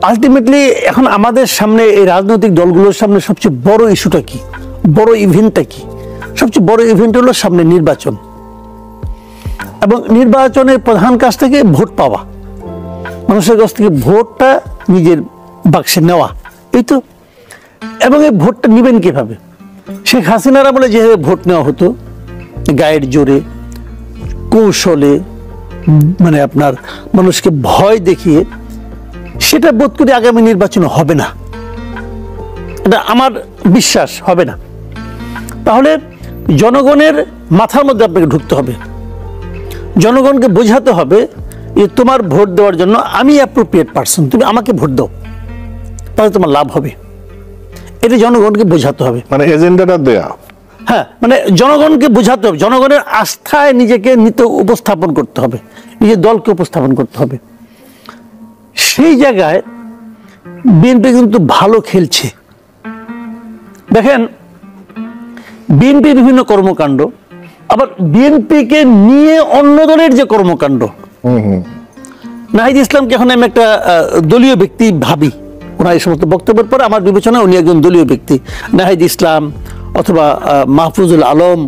Ultimately এখন আমাদের সামনে এই রাজনৈতিক দলগুলোর সামনে সবচেয়ে বড় ইস্যুটা কি, বড় ইভেন্টটা কি? সবচেয়ে বড় ইভেন্ট হলো সামনে নির্বাচন, এবং নির্বাচনের প্রধান কাজ থেকে ভোট পাওয়া, মানুষের কাছ থেকে ভোটটা নিজের বাক্সে নেওয়া, এই তো। এবং এই ভোটটা নেবেন কিভাবে? শেখ হাসিনারা বলে যেভাবে ভোট নেওয়া হতো, গায়ের জোরে, কৌশলে, মানে আপনার মানুষকে ভয় দেখিয়ে, সেটা বোধ করি আগামী নির্বাচনে হবে না, এটা আমার বিশ্বাস হবে না। তাহলে জনগণের মাথার মধ্যে আপনাকে ঢুকতে হবে, জনগণকে বোঝাতে হবে যে তোমার ভোট দেওয়ার জন্য আমি অ্যাপ্রোপ্রিয়েট পারসন, তুমি আমাকে ভোট দাও, তাহলে তোমার লাভ হবে। এটা জনগণকে বোঝাতে হবে, মানে এজেন্ডাটা দেয়া। হ্যাঁ, মানে জনগণকে বোঝাতে হবে, জনগণের আস্থায় নিজেকে নিতে উপস্থাপন করতে হবে, নিজের দলকে উপস্থাপন করতে হবে। সেই জায়গায় বিএনপি কিন্তু ভালো খেলছে। দেখেন, বিএনপি বিভিন্ন কর্মকাণ্ড, আবার বিএনপিকে নিয়ে অন্য দলের যে কর্মকাণ্ড, নাহিদ ইসলামকে এখন আমি একটা দলীয় ব্যক্তি ভাবি, ওনার এই সমস্ত বক্তব্যের পরে আমার বিবেচনায় উনি একজন দলীয় ব্যক্তি। নাহিদ ইসলাম অথবা মাহফুজুল আলম,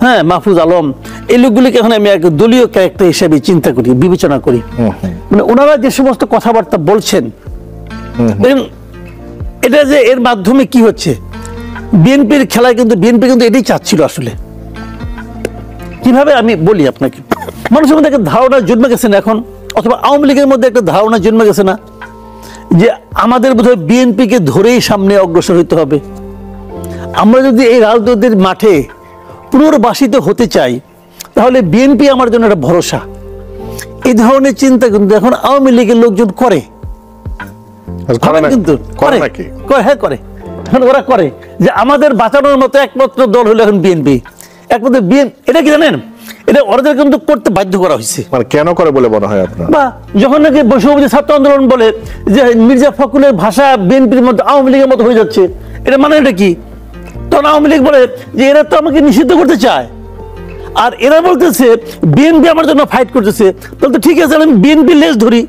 হ্যাঁ মাহফুজ আলম, এই লোকগুলিকে এখন আমি এক দলীয় ক্যারেক্টার হিসেবে চিন্তা করি, বিবেচনা করি। মানে ওনারা যে সমস্ত কথাবার্তা বলছেন, এটা যে এর মাধ্যমে কি হচ্ছে, বিএনপির খেলায় কিন্তু বিএনপি কিন্তু এটাই চাচ্ছিল আসলে। কিভাবে আমি বলি আপনাকে, মানুষের মধ্যে একটা ধারণা জন্মে গেছে না এখন, অথবা আওয়ামী লীগের মধ্যে একটা ধারণা জন্মে গেছে না যে আমাদের বোধহয় বিএনপিকে ধরেই সামনে অগ্রসর হতে হবে। আমরা যদি এই রাজনীতির মাঠে পুনর্বাসিত হতে চাই, তাহলে বিএনপি আমার জন্য একটা ভরসা। এই ধরনের চিন্তা কিন্তু এখন আওয়ামী লীগের লোকজন করে, কিন্তু হ্যাঁ করে, এখন ওরা করে যে আমাদের বাঁচানোর মতো একমাত্র দল হলো এখন বিএনপি, একমাত্র বিএনপি। এটা কি জানেন, এটা ওদের কিন্তু করতে বাধ্য করা হয়েছে। মানে কেন করে বলে মনে হয় আপনার? বা যখন নাকি বৈষম্য ছাত্র আন্দোলন বলে যে মির্জা ফখরুলের ভাষা বিএনপির মতো আওয়ামী লীগের মতো হয়ে যাচ্ছে, এটা মানে এটা কি? তখন আওয়ামী লীগ বলে যে এরা তো আমাকে নিষিদ্ধ করতে চায়, আর এরা বলতেছে বিএনপি আমার জন্য ফাইট করতেছে, তাহলে তো ঠিক আছে আমি বিএনপি লেজ ধরি।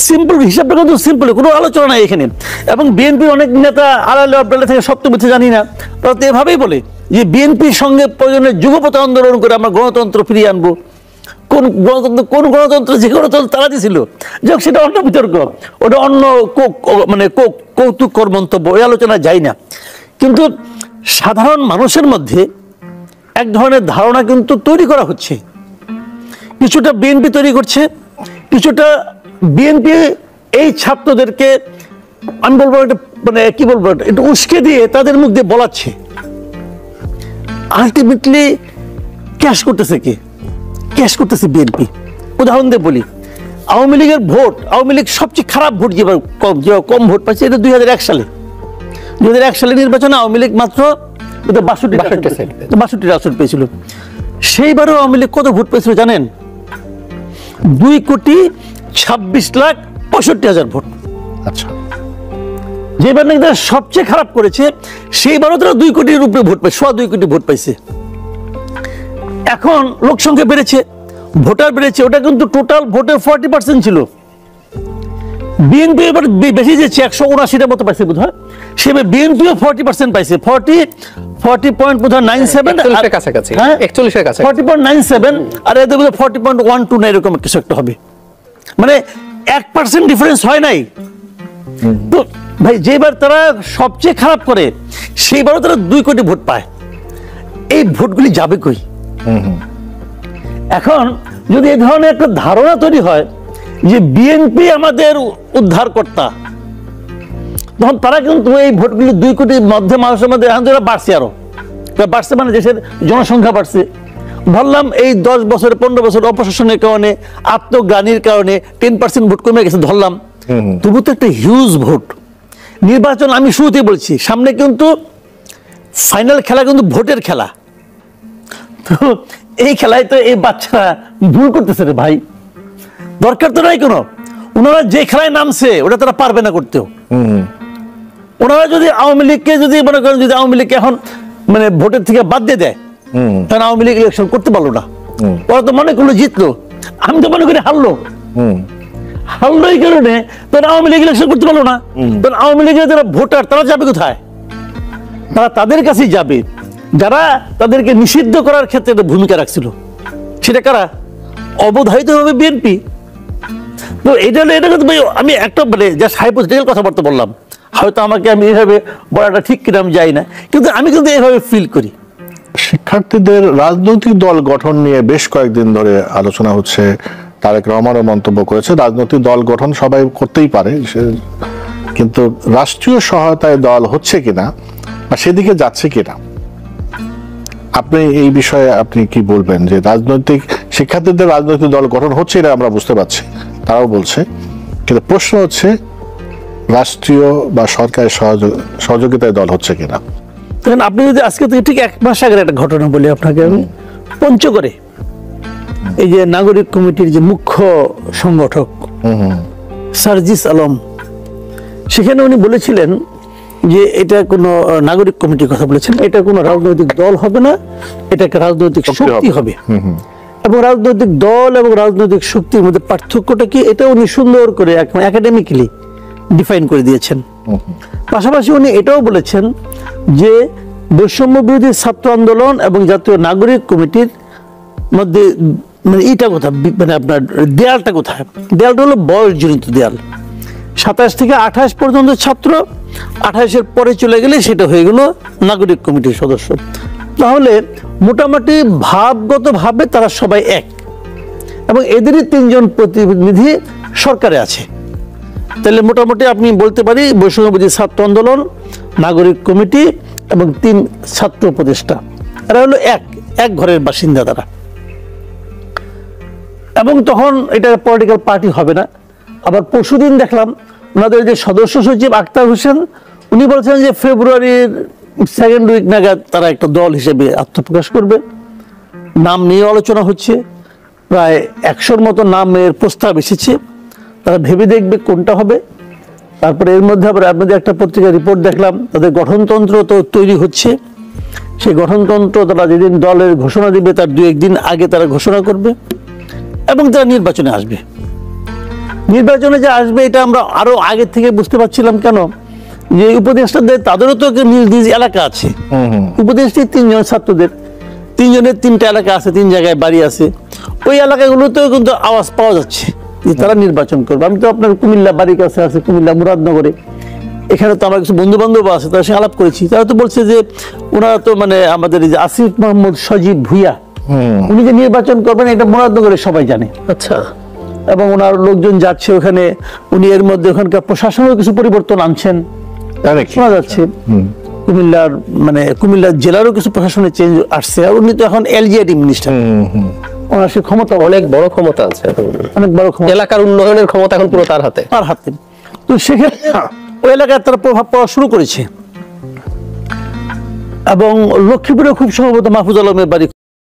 সিম্পল হিসাবটা কিন্তু সিম্পল, কোনো আলোচনা নাই এখানে। এবং বিএনপির অনেক নেতা আড়ালে আড়ালে থেকে সত্য মিথ্যে জানি না, তারা তো এভাবেই বলে যে বিএনপির সঙ্গে প্রয়োজনে যুগপথ আন্দোলন করে আমরা গণতন্ত্র ফিরিয়ে আনবো। কোন গণতন্ত্র যে গণতন্ত্র তারা দিয়েছিল, যাক সেটা অন্য বিতর্ক, ওটা অন্য মানে কৌতুককর মন্তব্য, ওই আলোচনা যাই না। কিন্তু সাধারণ মানুষের মধ্যে এক ধরনের ধারণা কিন্তু তৈরি করা হচ্ছে, কিছুটা বিএনপি তৈরি করছে, কিছুটা বিএনপি এই ছাত্রদেরকে আমি বলবো এটা মানে কি বলবো, একটু উস্কে দিয়ে তাদের মুখ দিয়ে বলাচ্ছে। আলটিমেটলি ক্যাশ করতেছে কে? ক্যাশ করতেছে বিএনপি। উদাহরণ দিয়ে বলি, আওয়ামী লীগের ভোট, আওয়ামী লীগ সবচেয়ে খারাপ ভোট যেভাবে কম ভোট পাচ্ছে, এটা 2001 সালে। 2001 সালে নির্বাচনে আওয়ামী লীগ মাত্র 62 আসন পেয়েছিল। সেইবারও আওয়ামী লীগ কত ভোট পেয়েছিল জানেন? 2,26,65,000 ভোট। আচ্ছা, যেবার নাকি তারা সবচেয়ে খারাপ করেছে, সেইবারও তারা 2 কোটির উপরে ভোট পাইছে, 2.25 কোটি ভোট পাইছে। এখন লোক সংখ্যা বেড়েছে, ভোটার বেড়েছে, ওটা কিন্তু টোটাল ভোটের 40% ছিল। বিএনপি এবার বেশি যেছে, 179টা মতো পাইছে বোধ হয়, সেভাবে বিএনপিও 40% পাইছে, 40.97 কাছাকাছি, 40.97, আর এদের মধ্যে 40.12 না এরকম কিছু একটা হবে, মানে 1% ডিফারেন্স হয় নাই। তো ভাই যেবার তারা সবচেয়ে খারাপ করে, সেইবারও তারা 2 কোটি ভোট পায়। এই ভোটগুলি যাবে কই? এখন যদি এই ধরনের একটা ধারণা তৈরি হয় যে বিএনপি আমাদের উদ্ধারকর্তা, তখন তারা কিন্তু এই ভোটগুলি 2 কোটির মধ্যে মানুষের মধ্যে এখন বাড়ছে, আরো বাড়ছে, মানে দেশের জনসংখ্যা বাড়ছে। ধরলাম এই 10 বছর 15 বছর অপশাসনের কারণে, আত্মগ্লানির কারণে 10% ভোট কমে গেছে ধরলাম, তবু তো একটা হিউজ ভোট। নির্বাচন আমি শুরুতেই বলছি, সামনে কিন্তু ফাইনাল খেলা কিন্তু ভোটের খেলা। তো এই খেলায় তো এই বাচ্চারা ভুল করতেছে রে ভাই, দরকার তো নাই কোনো। ওনারা যে খেলায় নামছে ওটা তারা পারবে না করতেও। ওনারা যদি আওয়ামী লীগকে যদি মনে করেন, যদি আওয়ামী লীগকে এখন মানে ভোটের থেকে বাদ দিয়ে দেয়, তাহলে আওয়ামী লীগ ইলেকশন করতে পারলো না। ওরা তো মনে করলো জিতলো, আমি তো মনে করি হারলো। হারলো এই কারণে তখন আওয়ামী লীগ ইলেকশন করতে পারলো না। তখন আওয়ামী লীগের যারা ভোটার তারা যাবে কোথায়? তারা তাদের কাছেই যাবে যারা তাদেরকে নিষিদ্ধ করার ক্ষেত্রে একটা ভূমিকা রাখছিল। সেটা কারা? অবধারিতভাবে বিএনপি। তো এটা হলো, এটা কিন্তু ভাই আমি একটা মানে জাস্ট হাইপোথেটিক্যাল কথাবার্তা বললাম, হয়তো আমাকে আমি এইভাবে বলাটা ঠিক কিনা আমি যাই না, কিন্তু আমি কিন্তু এইভাবে ফিল করি। শিক্ষার্থীদের রাজনৈতিক দল গঠন নিয়ে বেশ কয়েকদিন ধরে আলোচনা হচ্ছে। তারেক রহমানও মন্তব্য করেছে রাজনৈতিক দল গঠন সবাই করতেই পারে, কিন্তু রাষ্ট্রীয় সহায়তায় দল হচ্ছে কিনা বা সেদিকে যাচ্ছে কিনা, আপনি এই বিষয়ে আপনি কি বলবেন? যে রাজনৈতিক শিক্ষার্থীদের রাজনৈতিক দল গঠন হচ্ছে এটা আমরা বুঝতে পারছি, তারাও বলছে, কিন্তু প্রশ্ন হচ্ছে রাষ্ট্রীয় বা সরকারের সহযোগিতায় দল হচ্ছে কিনা। তখন আপনি যদি আজকে থেকে ঠিক 1 মাস আগের একটা ঘটনা বলি আপনাকে, আমি পঞ্চগড়ে এই যে নাগরিক কমিটির যে মুখ্য সংগঠক সার্জিস আলম, সেখানে উনি বলেছিলেন যে এটা কোনো নাগরিক কমিটির কথা বলেছেন, এটা কোনো রাজনৈতিক দল হবে না, এটা একটা রাজনৈতিক শক্তি হবে। এবং রাজনৈতিক দল এবং রাজনৈতিক শক্তির মধ্যে পার্থক্যটা কি, এটা উনি সুন্দর করে একাডেমিক্যালি ডিফাইন করে দিয়েছেন। পাশাপাশি উনি এটাও বলেছেন যে বৈষম্য বিরোধী ছাত্র আন্দোলন এবং জাতীয় নাগরিক কমিটির মধ্যে মানে এইটা কোথায়, মানে আপনার দেয়ালটা কোথায়? দেয়ালটা হলো বয়সজনিত দেয়াল। 27 থেকে 28 পর্যন্ত ছাত্র, 28-এর পরে চলে গেলে সেটা হয়ে গেল নাগরিক কমিটির সদস্য। তাহলে মোটামুটি ভাবগতভাবে তারা সবাই এক, এবং এদেরই 3 জন প্রতিনিধি সরকারে আছে। তাহলে মোটামুটি আপনি বলতে পারি বৈষম্যবিরোধী ছাত্র আন্দোলন, নাগরিক কমিটি এবং 3 ছাত্র উপদেষ্টা, এরা হলো এক ঘরের বাসিন্দা তারা। এবং তখন এটা পলিটিক্যাল পার্টি হবে না। আবার পরশুদিন দেখলাম ওনাদের যে সদস্য সচিব আক্তার হোসেন, উনি বলছেন যে ফেব্রুয়ারির 2nd উইক নাগাদ তারা একটা দল হিসেবে আত্মপ্রকাশ করবে। নাম নিয়ে আলোচনা হচ্ছে, প্রায় 100-র মতো নামের প্রস্তাব এসেছে, তারা ভেবে দেখবে কোনটা হবে। তারপরে এর মধ্যে আবার আপনাদের একটা পত্রিকার রিপোর্ট দেখলাম, তাদের গঠনতন্ত্র তো তৈরি হচ্ছে। সেই গঠনতন্ত্র তারা যেদিন দলের ঘোষণা দিবে তার 2-1 দিন আগে তারা ঘোষণা করবে, এবং তারা নির্বাচনে আসবে। নির্বাচনে যে আসবে এটা আমরা আরো আগে থেকে বুঝতে পারছিলাম। কেন? যে উপদেষ্টাদের তাদেরও তো নিজ নিজ এলাকা আছে। উপদেষ্টা 3 জন ছাত্রদের 3 জনের 3টা এলাকা আছে, 3 জায়গায় বাড়ি আছে। ওই এলাকাগুলোতেও কিন্তু আওয়াজ পাওয়া যাচ্ছে যে তারা নির্বাচন করবে। আমি তো আপনার কুমিল্লা বাড়ির কাছে আছে, কুমিল্লা মুরাদনগরে, এখানে তো আমার কিছু বন্ধু বান্ধব আছে, তার সাথে আলাপ করেছি। তারা তো বলছে যে ওনারা তো মানে আমাদের এই যে আসিফ মোহাম্মদ সজীব ভুইয়া, উনি যে নির্বাচন করবেন এটা মুরাদনগরে সবাই জানে। আচ্ছা। এবং ওনার লোকজন যাচ্ছে ওখানে, উনি এর মধ্যে ওখানকার প্রশাসনেও কিছু পরিবর্তন আনছেন শোনা যাচ্ছে। কুমিল্লা জেলারও কিছু প্রশাসনের চেঞ্জ আসছে। আর উনি তো এখন এলজিআইডি মিনিস্টার, ওনার সে ক্ষমতা অনেক বড় ক্ষমতা আছে, অনেক বড় ক্ষমতা, এলাকার উন্নয়নের ক্ষমতা এখন পুরো তার হাতে। তো সেক্ষেত্রে ওই এলাকায় তারা প্রভাব পাওয়া শুরু করেছে। এবং লক্ষ্মীপুরে খুব সম্ভবত মাহফুজ আলমের বাড়ি।